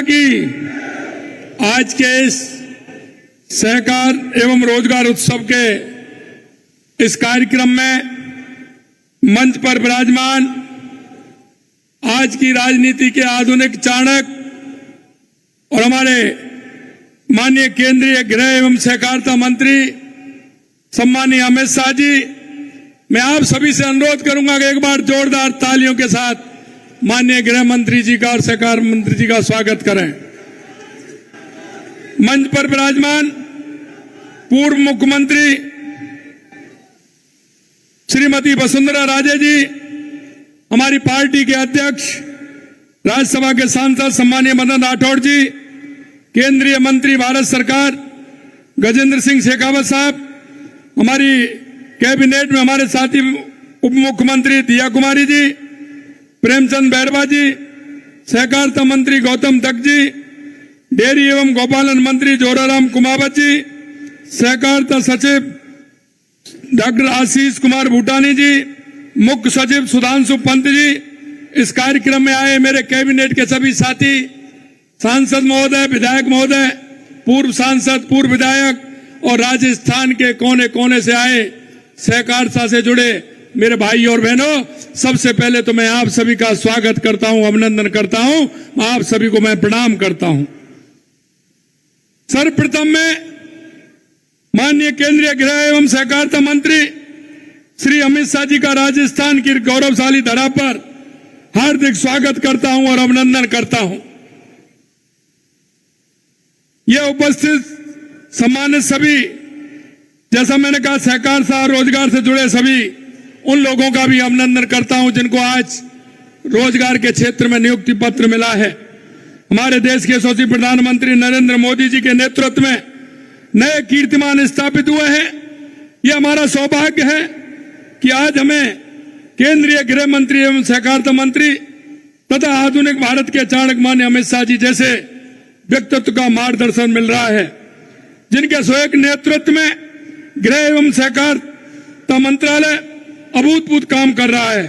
की। आज के इस सहकार एवं रोजगार उत्सव के इस कार्यक्रम में मंच पर विराजमान आज की राजनीति के आधुनिक चाणक्य और हमारे माननीय केंद्रीय गृह एवं सहकारिता मंत्री सम्मानीय अमित शाह जी, मैं आप सभी से अनुरोध करूंगा कि एक बार जोरदार तालियों के साथ माननीय गृह मंत्री जी का और सहकार मंत्री जी का स्वागत करें। मंच पर विराजमान पूर्व मुख्यमंत्री श्रीमती वसुंधरा राजे जी, हमारी पार्टी के अध्यक्ष राज्यसभा के सांसद सम्मानीय मदन राठौड़ जी, केंद्रीय मंत्री भारत सरकार गजेंद्र सिंह शेखावत साहब, हमारी कैबिनेट में हमारे साथी उप मुख्यमंत्री दिया कुमारी जी, प्रेमचंद बैरवा जी, सहकारिता मंत्री गौतम तक जी, डेयरी एवं गौपालन मंत्री जोराराम कुमावत जी, सहकारिता सचिव डॉक्टर आशीष कुमार भूटानी जी, मुख्य सचिव सुधांशु पंत जी, इस कार्यक्रम में आए मेरे कैबिनेट के सभी साथी, सांसद महोदय, विधायक महोदय, पूर्व सांसद, पूर्व विधायक और राजस्थान के कोने कोने से आए सहकारिता से जुड़े मेरे भाई और बहनों, सबसे पहले तो मैं आप सभी का स्वागत करता हूं, अभिनंदन करता हूं, आप सभी को मैं प्रणाम करता हूं। सर्वप्रथम मैं माननीय केंद्रीय गृह एवं सहकारिता मंत्री श्री अमित शाह जी का राजस्थान की गौरवशाली धरा पर हार्दिक स्वागत करता हूं और अभिनंदन करता हूं। यह उपस्थित सम्मानित सभी, जैसा मैंने कहा, सहकारिता और रोजगार से जुड़े सभी उन लोगों का भी अभिनंदन करता हूं जिनको आज रोजगार के क्षेत्र में नियुक्ति पत्र मिला है। हमारे देश के यशस्वी प्रधानमंत्री नरेंद्र मोदी जी के नेतृत्व में नए कीर्तिमान स्थापित हुए हैं। यह हमारा सौभाग्य है कि आज हमें केंद्रीय गृह मंत्री एवं सहकारिता मंत्री तथा आधुनिक भारत के चाणक्य मान्य अमित शाह जी जैसे व्यक्तित्व का मार्गदर्शन मिल रहा है, जिनके स्वयं नेतृत्व में गृह एवं सहकारिता मंत्रालय अभूतपूर्व काम कर रहा है।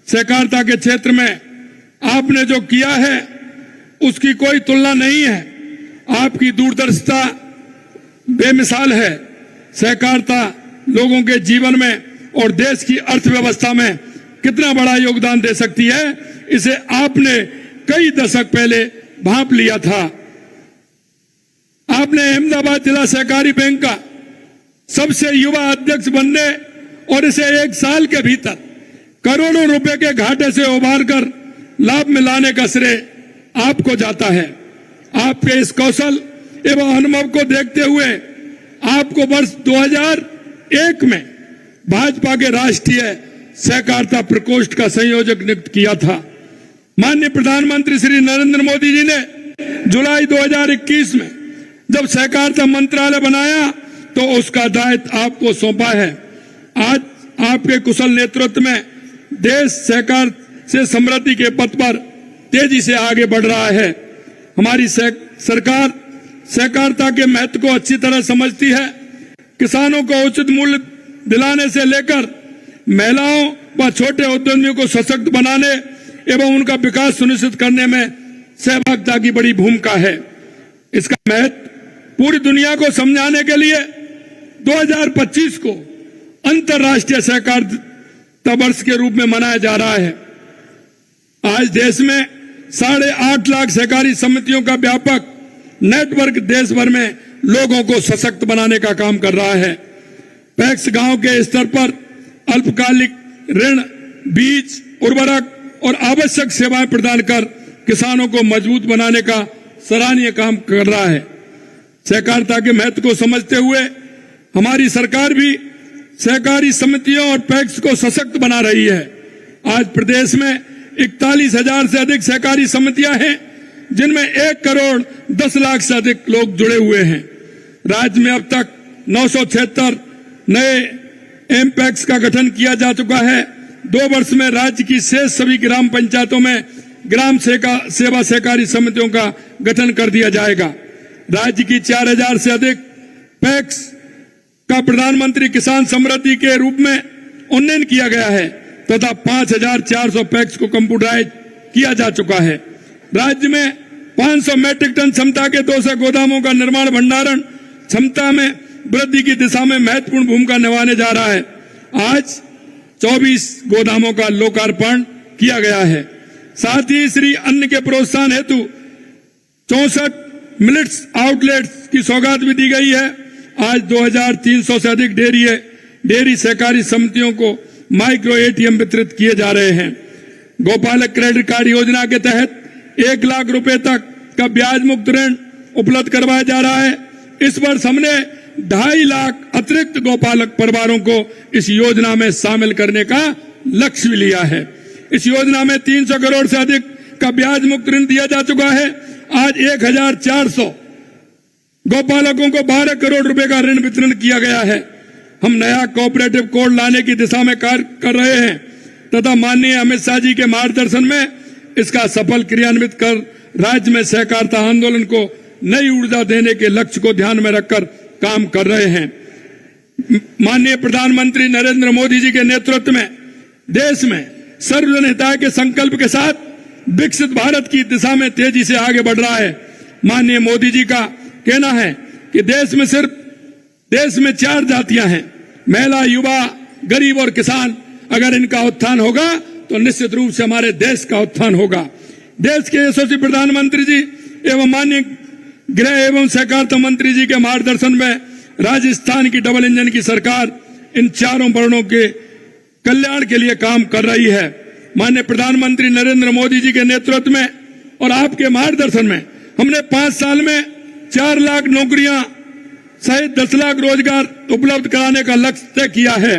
सहकारिता के क्षेत्र में आपने जो किया है उसकी कोई तुलना नहीं है। आपकी दूरदर्शिता बेमिसाल है। सहकारिता लोगों के जीवन में और देश की अर्थव्यवस्था में कितना बड़ा योगदान दे सकती है, इसे आपने कई दशक पहले भांप लिया था। आपने अहमदाबाद जिला सहकारी बैंक का सबसे युवा अध्यक्ष बनने और इसे 1 साल के भीतर करोड़ों रुपए के घाटे से उबार कर लाभ में लाने का श्रेय आपको जाता है। आपके इस कौशल एवं अनुभव को देखते हुए आपको वर्ष 2001 में भाजपा के राष्ट्रीय सहकारिता प्रकोष्ठ का संयोजक नियुक्त किया था। माननीय प्रधानमंत्री श्री नरेंद्र मोदी जी ने जुलाई 2021 में जब सहकारिता मंत्रालय बनाया तो उसका दायित्व आपको सौंपा है। आज आपके कुशल नेतृत्व में देश सहकार से समृद्धि के पथ पर तेजी से आगे बढ़ रहा है। हमारी सरकार सहकारिता के महत्व को अच्छी तरह समझती है। किसानों को उचित मूल्य दिलाने से लेकर महिलाओं व छोटे उद्यमियों को सशक्त बनाने एवं उनका विकास सुनिश्चित करने में सहभागिता की बड़ी भूमिका है। इसका महत्व पूरी दुनिया को समझाने के लिए 2025 को अंतर्राष्ट्रीय सहकारिता वर्ष के रूप में मनाया जा रहा है। आज देश में 8.5 लाख सहकारी समितियों का व्यापक नेटवर्क देश भर में लोगों को सशक्त बनाने का काम कर रहा है। पैक्स गांव के स्तर पर अल्पकालिक ऋण, बीज, उर्वरक और आवश्यक सेवाएं प्रदान कर किसानों को मजबूत बनाने का सराहनीय काम कर रहा है। सहकारिता के महत्व को समझते हुए हमारी सरकार भी सहकारी समितियों और पैक्स को सशक्त बना रही है। आज प्रदेश में 41,000 से अधिक सहकारी समितियां हैं, जिनमें 1 करोड़ 10 लाख से अधिक लोग जुड़े हुए हैं। राज्य में अब तक 976 नए एमपैक्स का गठन किया जा चुका है। 2 वर्ष में राज्य की शेष सभी ग्राम पंचायतों में ग्राम सेवा सहकारी समितियों का गठन कर दिया जाएगा। राज्य की 4,000 से अधिक पैक्स का प्रधानमंत्री किसान समृद्धि के रूप में उन्नयन किया गया है तथा 5,400 पैक्स को कंप्यूटराइज किया जा चुका है। राज्य में 500 मैट्रिक टन क्षमता के 200 गोदामों का निर्माण भंडारण क्षमता में वृद्धि की दिशा में महत्वपूर्ण भूमिका निभाने जा रहा है। आज 24 गोदामों का लोकार्पण किया गया है। साथ ही श्री अन्न के प्रोत्साहन हेतु 64 मिलेट्स आउटलेट्स की सौगात भी दी गई है। आज 2300 से अधिक डेयरी सहकारी समितियों को माइक्रो एटीएम वितरित किए जा रहे हैं। गोपालक क्रेडिट कार्ड योजना के तहत 1 लाख रुपए तक का ब्याज मुक्त ऋण उपलब्ध करवाया जा रहा है। इस वर्ष हमने 2.5 लाख अतिरिक्त गोपालक परिवारों को इस योजना में शामिल करने का लक्ष्य भी लिया है। इस योजना में 300 करोड़ से अधिक का ब्याज मुक्त ऋण दिया जा चुका है। आज 1400 गोपालकों को 12 करोड़ रुपए का ऋण वितरण किया गया है। हम नया कोऑपरेटिव कोड लाने की दिशा में कार्य कर रहे हैं तथा माननीय अमित शाह जी के मार्गदर्शन में इसका सफल क्रियान्वित कर राज्य में सहकारिता आंदोलन को नई ऊर्जा देने के लक्ष्य को ध्यान में रखकर काम कर रहे हैं। माननीय प्रधानमंत्री नरेंद्र मोदी जी के नेतृत्व में देश में सर्वजन हिताय के संकल्प के साथ विकसित भारत की दिशा में तेजी से आगे बढ़ रहा है। माननीय मोदी जी का कहना है कि देश में 4 जातियां हैं, महिला, युवा, गरीब और किसान। अगर इनका उत्थान होगा तो निश्चित रूप से हमारे देश का उत्थान होगा। देश के यशस्वी प्रधानमंत्री जी एवं माननीय गृह एवं सहकारिता मंत्री जी के मार्गदर्शन में राजस्थान की डबल इंजन की सरकार इन चारों वर्णों के कल्याण के लिए काम कर रही है। माननीय प्रधानमंत्री नरेंद्र मोदी जी के नेतृत्व में और आपके मार्गदर्शन में हमने 5 साल में 4 लाख नौकरियां सहित 10 लाख रोजगार उपलब्ध कराने का लक्ष्य तय किया है।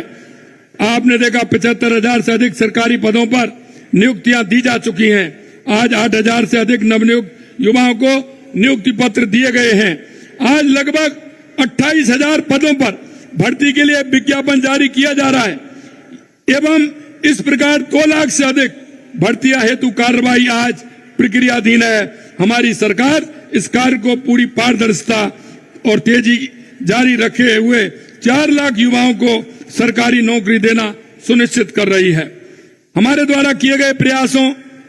आपने देखा 75,000 से अधिक सरकारी पदों पर नियुक्तियां दी जा चुकी हैं। आज 8,000 से अधिक नवनियुक्त युवाओं को नियुक्ति पत्र दिए गए हैं। आज लगभग 28,000 पदों पर भर्ती के लिए विज्ञापन जारी किया जा रहा है एवं इस प्रकार 2 लाख से अधिक भर्तियां हेतु कार्रवाई आज प्रक्रियाधीन है। हमारी सरकार इस कार्य को पूरी पारदर्शिता और तेजी जारी रखे हुए 4 लाख युवाओं को सरकारी नौकरी देना सुनिश्चित कर रही है। हमारे द्वारा किए गए प्रयासों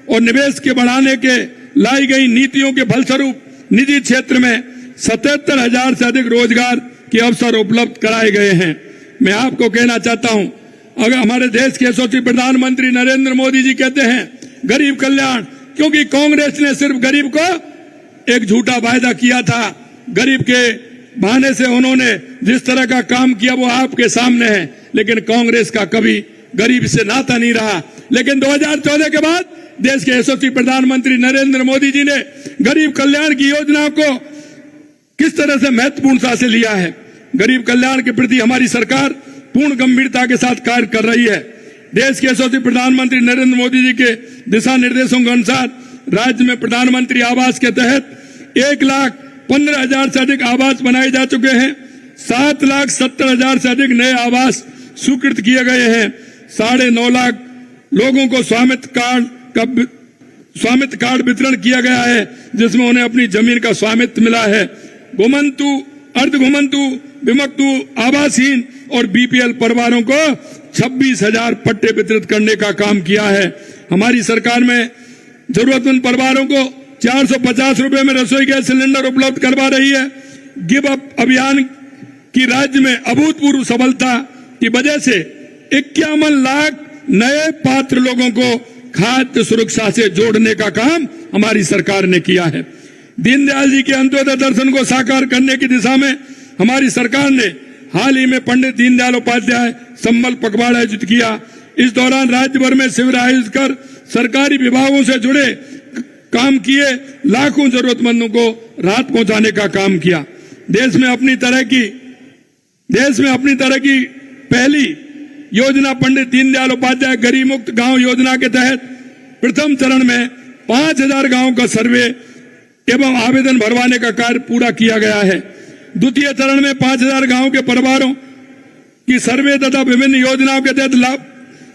और निवेश के बढ़ाने के लाई गई नीतियों के फलस्वरूप निजी क्षेत्र में 77,000 से अधिक रोजगार के अवसर उपलब्ध कराए गए हैं। मैं आपको कहना चाहता हूं, अगर हमारे देश के यशस्वी प्रधानमंत्री नरेंद्र मोदी जी कहते हैं गरीब कल्याण, क्योंकि कांग्रेस ने सिर्फ गरीब को एक झूठा वायदा किया था। गरीब के बहाने से उन्होंने जिस तरह का काम किया वो आपके सामने है, लेकिन कांग्रेस का कभी गरीब से नाता नहीं रहा। लेकिन 2014 के बाद देश के यशस्वी प्रधानमंत्री नरेंद्र मोदी जी ने गरीब कल्याण की योजना को किस तरह से महत्वपूर्णता से लिया है। गरीब कल्याण के प्रति हमारी सरकार पूर्ण गंभीरता के साथ कार्य कर रही है। देश के यशस्वी प्रधानमंत्री नरेंद्र मोदी जी के दिशा निर्देशों के अनुसार राज्य में प्रधानमंत्री आवास के तहत 1,15,000 से अधिक आवास बनाए जा चुके हैं। 7,70,000 से अधिक नए आवास स्वीकृत किए गए हैं। 9.5 लाख लोगों को स्वामित्व कार्ड वितरण किया गया है, जिसमें उन्हें अपनी जमीन का स्वामित्व मिला है। घुमंतु, अर्ध घुमंतु, विमुक्त, आवासहीन और बीपीएल परिवारों को 26,000 पट्टे वितरित करने का काम किया है। हमारी सरकार में जरूरतमंद परिवारों को 450 रुपए में रसोई गैस सिलेंडर उपलब्ध करवा रही है। गिव अप अभियान की राज्य में अभूतपूर्व सफलता की वजह से 51 लाख नए पात्र लोगों को खाद्य सुरक्षा से जोड़ने का काम हमारी सरकार ने किया है। दीनदयाल जी के अंत्योदय दर्शन को साकार करने की दिशा में हमारी सरकार ने हाल ही में पंडित दीनदयाल उपाध्याय संबल पखवाड़ा आयोजित किया। इस दौरान राज्य भर में शिविर आयोजित कर सरकारी विभागों से जुड़े काम किए, लाखों जरूरतमंदों को राहत पहुंचाने का काम किया। देश में अपनी तरह की पहली योजना पंडित दीनदयाल उपाध्याय गरीब मुक्त गांव योजना के तहत प्रथम चरण में 5,000 गांवों का सर्वे एवं आवेदन भरवाने का कार्य पूरा किया गया है। द्वितीय चरण में 5,000 गांवों के परिवारों की सर्वे तथा विभिन्न योजनाओं के तहत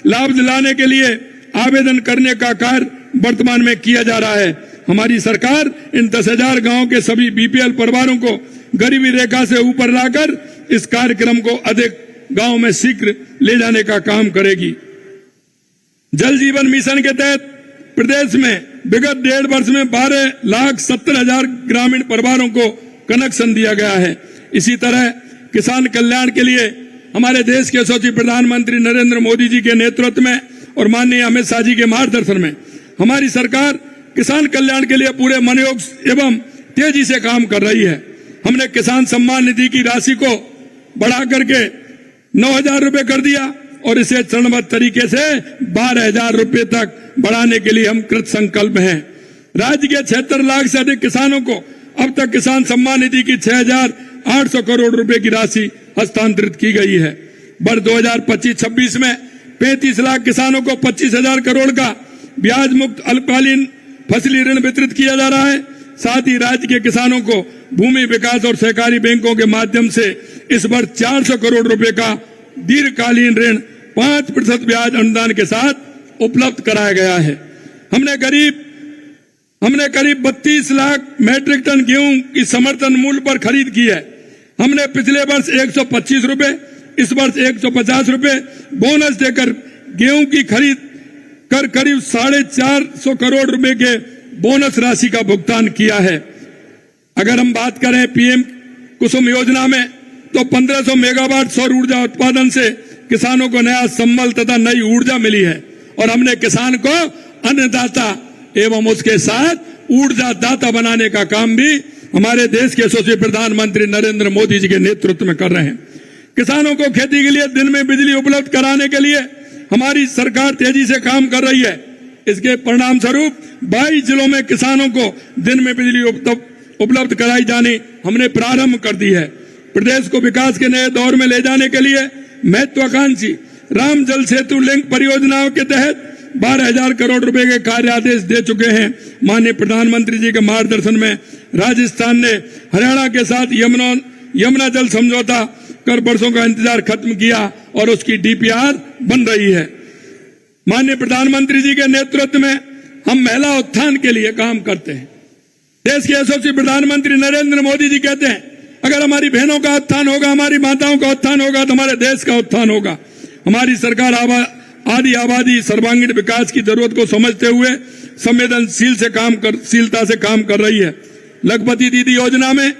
लाभ दिलाने के लिए आवेदन करने का कार्य वर्तमान में किया जा रहा है। हमारी सरकार इन 10,000 गांवों के सभी बीपीएल परिवारों को गरीबी रेखा से ऊपर लाकर इस कार्यक्रम को अधिक गांव में शीघ्र ले जाने का काम करेगी। जल जीवन मिशन के तहत प्रदेश में विगत 1.5 वर्ष में 12,70,000 ग्रामीण परिवारों को कनेक्शन दिया गया है। इसी तरह किसान कल्याण के लिए हमारे देश के यशस्वी प्रधानमंत्री नरेंद्र मोदी जी के नेतृत्व में और माननीय अमित शाह जी के मार्गदर्शन में हमारी सरकार किसान कल्याण के लिए पूरे मनोयोग एवं तेजी से काम कर रही है। हमने किसान सम्मान निधि की राशि को बढ़ा करके 9,000 रुपए कर दिया और इसे चरणबद्ध तरीके से 12,000 रुपए तक बढ़ाने के लिए हम कृत संकल्प हैं। राज्य के 76 लाख से अधिक किसानों को अब तक किसान सम्मान निधि की 6,800 करोड़ रुपए की राशि हस्तांतरित की गई है। वर्ष 2025-26 में 35 लाख किसानों को 25,000 करोड़ का ब्याज मुक्त अल्पकालीन फसली ऋण वितरित किया जा रहा है। साथ ही राज्य के किसानों को भूमि विकास और सहकारी बैंकों के माध्यम से इस वर्ष 400 करोड़ रुपए का दीर्घकालीन ऋण 5% ब्याज अनुदान के साथ उपलब्ध कराया गया है। हमने करीब 32 लाख मैट्रिक टन गेहूं की समर्थन मूल्य पर खरीद की है। हमने पिछले वर्ष 125 रुपए, इस वर्ष 150 रुपए बोनस देकर गेहूं की खरीद कर करीब 450 करोड़ रुपए के बोनस राशि का भुगतान किया है। अगर हम बात करें पीएम कुसुम योजना में तो 1500 मेगावाट सौर ऊर्जा उत्पादन से किसानों को नया संबल तथा नई ऊर्जा मिली है और हमने किसान को अन्नदाता एवं उसके साथ ऊर्जा दाता बनाने का काम भी हमारे देश के यशस्वी प्रधानमंत्री नरेंद्र मोदी जी के नेतृत्व में कर रहे हैं। किसानों को खेती के लिए दिन में बिजली उपलब्ध कराने के लिए हमारी सरकार तेजी से काम कर रही है। इसके परिणाम स्वरूप 22 जिलों में किसानों को दिन में बिजली उपलब्ध कराई जानी हमने प्रारंभ कर दी है। प्रदेश को विकास के नए दौर में ले जाने के लिए महत्वाकांक्षी राम जल सेतु लिंक परियोजनाओं के तहत 12,000 करोड़ रुपए के कार्य आदेश दे चुके हैं। माननीय प्रधानमंत्री जी के मार्गदर्शन में राजस्थान ने हरियाणा के साथ यमुना जल समझौता कर वर्षों का इंतजार खत्म किया और उसकी डीपीआर बन रही है। माननीय प्रधानमंत्री जी के नेतृत्व में हम महिला उत्थान के लिए काम करते हैं। देश के यशस्वी प्रधानमंत्री नरेंद्र मोदी जी कहते हैं अगर हमारी बहनों का उत्थान होगा, हमारी माताओं का उत्थान होगा तो हमारे देश का उत्थान होगा। हमारी सरकार आदि आबादी सर्वांगीण विकास की जरूरत को समझते हुए संवेदनशीलता से काम कर रही है। लखपति दीदी योजना में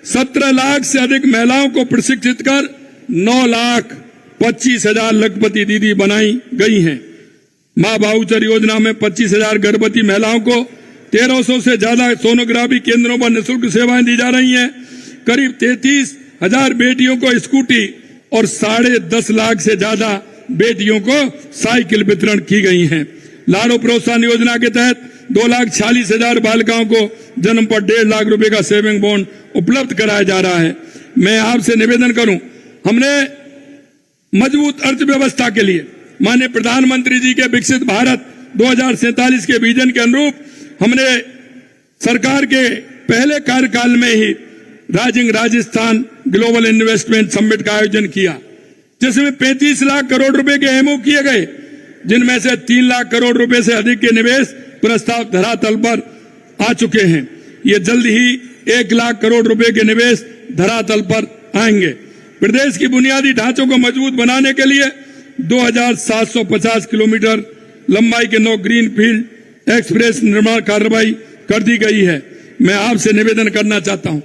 17 लाख से अधिक महिलाओं को प्रशिक्षित कर 9,25,000 लखपति दीदी बनाई गई हैं। मां भाऊचर योजना में 25,000 गर्भवती महिलाओं को 1,300 से ज्यादा सोनोग्राफी केंद्रों पर निःशुल्क सेवाएं दी जा रही हैं। करीब 33,000 बेटियों को स्कूटी और 10.5 लाख से ज्यादा बेटियों को साइकिल वितरण की गई हैं। लाड़ो प्रोत्साहन योजना के तहत 2,46,000 बालिकाओं को जन्म पर 1.5 लाख रुपए का सेविंग बॉन्ड उपलब्ध कराया जा रहा है। मैं आपसे निवेदन करूं, हमने मजबूत अर्थव्यवस्था के लिए माननीय प्रधानमंत्री जी के विकसित भारत 2047 के विजन के अनुरूप हमने सरकार के पहले कार्यकाल में ही rising Rajasthan global investment summit का आयोजन किया, जिसमें 35 लाख करोड़ रुपए के एमओ किए गए, जिनमें से 3 लाख करोड़ रुपए से अधिक के निवेश प्रस्ताव धरातल पर आ चुके हैं। ये जल्द ही 1 लाख करोड़ रुपए के निवेश धरातल पर आएंगे। प्रदेश की बुनियादी ढांचों को मजबूत बनाने के लिए 2,750 किलोमीटर लंबाई के 9 ग्रीन फील्ड एक्सप्रेस निर्माण कार्रवाई कर दी गई है। मैं आपसे निवेदन करना चाहता हूं,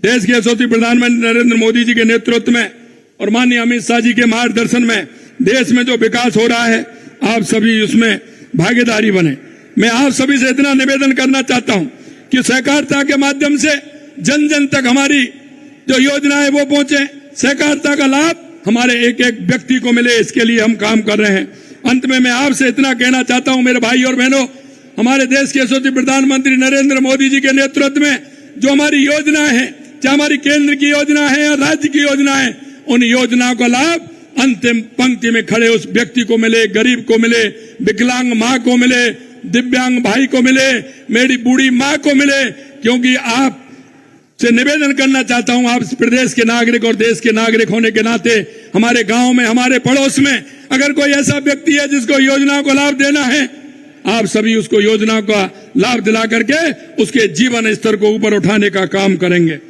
देश के यशस्वी प्रधानमंत्री नरेंद्र मोदी जी के नेतृत्व में और माननीय अमित शाह जी के मार्गदर्शन में देश में जो विकास हो रहा है, आप सभी उसमें भागीदारी बने। मैं आप सभी से इतना निवेदन करना चाहता हूं कि सहकारिता के माध्यम से जन जन तक हमारी जो योजनाएं वो पहुंचे, सहकारिता का लाभ हमारे एक एक व्यक्ति को मिले, इसके लिए हम काम कर रहे हैं। अंत में मैं आपसे इतना कहना चाहता हूं मेरे भाई और बहनों, हमारे देश के यशस्वी प्रधानमंत्री नरेंद्र मोदी जी के नेतृत्व में जो हमारी योजनाएं हैं, चाहे हमारी केंद्र की योजना है या राज्य की योजना है, उन योजनाओं का लाभ अंतिम पंक्ति में खड़े उस व्यक्ति को मिले, गरीब को मिले, विकलांग मां को मिले, दिव्यांग भाई को मिले, मेरी बूढ़ी मां को मिले। क्योंकि आप से निवेदन करना चाहता हूं, आप प्रदेश के नागरिक और देश के नागरिक होने के नाते हमारे गांव में, हमारे पड़ोस में अगर कोई ऐसा व्यक्ति है जिसको योजनाओं को लाभ देना है, आप सभी उसको योजनाओं का लाभ दिला करके उसके जीवन स्तर को ऊपर उठाने का काम करेंगे।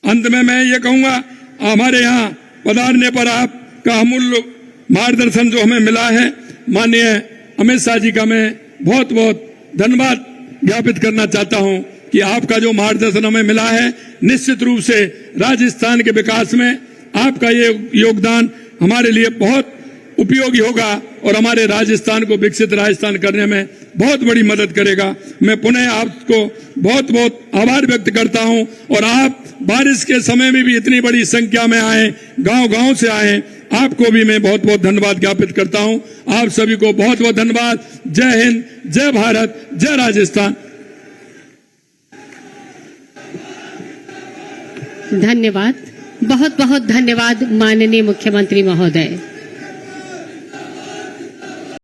अंत में मैं ये कहूंगा, हमारे यहाँ पधारने पर आपका अमूल्य मार्गदर्शन जो हमें मिला है, माननीय अमित शाह जी का मैं बहुत बहुत धन्यवाद ज्ञापित करना चाहता हूं कि आपका जो मार्गदर्शन हमें मिला है, निश्चित रूप से राजस्थान के विकास में आपका ये योगदान हमारे लिए बहुत उपयोगी होगा और हमारे राजस्थान को विकसित राजस्थान करने में बहुत बड़ी मदद करेगा। मैं पुनः आपको बहुत बहुत आभार व्यक्त करता हूं और आप बारिश के समय में भी इतनी बड़ी संख्या में आए, गांव-गांव से आए, आपको भी मैं बहुत बहुत धन्यवाद ज्ञापित करता हूं। आप सभी को बहुत बहुत धन्यवाद। जय हिंद, जय भारत, जय राजस्थान। धन्यवाद, बहुत बहुत धन्यवाद माननीय मुख्यमंत्री महोदय।